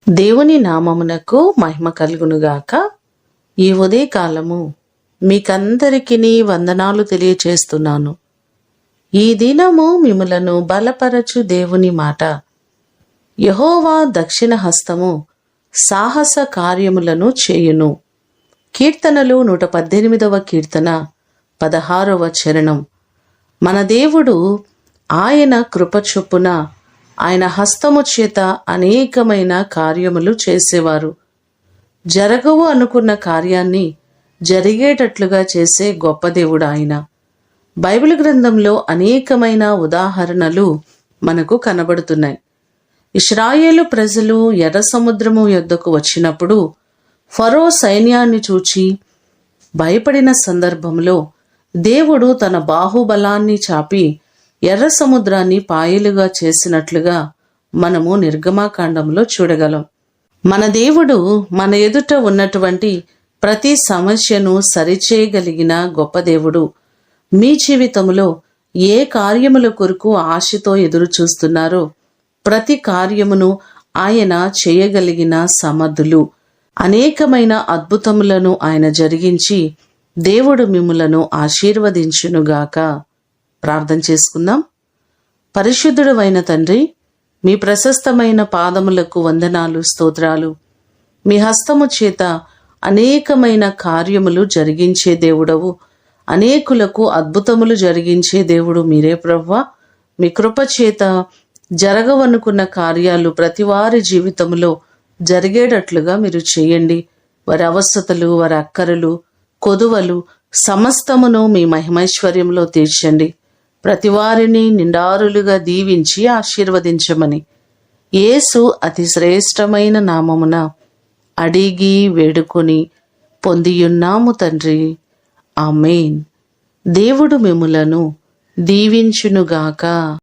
దేవుని నామమునకు మహిమ కలుగునుగాక. ఈ ఉదయకాలము మీకందరికీ వందనాలు తెలియచేస్తున్నాను. ఈ దినము మిమ్ములను బలపరచు దేవుని మాట. యెహోవా దక్షిణ హస్తము సాహస కార్యములను చేయును. కీర్తనలు 118వ కీర్తన 16వ చరణం. మన దేవుడు ఆయన కృపచొప్పున ఆయన హస్తము చేత అనేకమైన కార్యములు చేసేవారు. జరగవు అనుకున్న కార్యాన్ని జరిగేటట్లుగా చేసే గొప్ప దేవుడు ఆయన. బైబిల్ గ్రంథంలో అనేకమైన ఉదాహరణలు మనకు కనబడుతున్నాయి. ఇశ్రాయేలు ప్రజలు ఎర్ర సముద్రము యొద్దకు వచ్చినప్పుడు ఫరో సైన్యాన్ని చూచి భయపడిన సందర్భంలో దేవుడు తన బాహుబలాన్ని చాపి ఎర్ర సముద్రాన్ని పాయలుగా చేసినట్లుగా మనము నిర్గమాకాండంలో చూడగలం. మన దేవుడు మన ఎదుట ఉన్నటువంటి ప్రతి సమస్యను సరిచేయగలిగిన గొప్ప దేవుడు. మీ జీవితంలో ఏ కార్యముల కొరకు ఆశతో ఎదురు చూస్తున్నారో ప్రతి కార్యమును ఆయన చేయగలిగిన సమర్థులు. అనేకమైన అద్భుతములను ఆయన జరిగించి దేవుడు మిమ్ములను ఆశీర్వదించునుగాక. ప్రార్థన చేసుకుందాం. పరిశుద్ధుడు అయిన తండ్రి, మీ ప్రశస్తమైన పాదములకు వందనాలు, స్తోత్రాలు. మీ హస్తము చేత అనేకమైన కార్యములు జరిగించే దేవుడవు. అనేకులకు అద్భుతములు జరిగించే దేవుడు మీరే ప్రభువా. మీ కృప చేత జరగవనుకున్న కార్యాలు ప్రతి వారి జీవితంలో జరిగేటట్లుగా మీరు చేయండి. వారి అవస్థతలు, వారి అక్కరలు, కొదువలు సమస్తమును మీ మహిమైశ్వర్యంలో తీర్చండి. ప్రతి వారిని నిండారులుగా దీవించి ఆశీర్వదించమని యేసు అతి శ్రేష్టమైన నామమున అడిగి వేడుకొని పొందియున్నాము తండ్రి. ఆమేన్. దేవుడు మిమ్ములను దీవించునుగాక.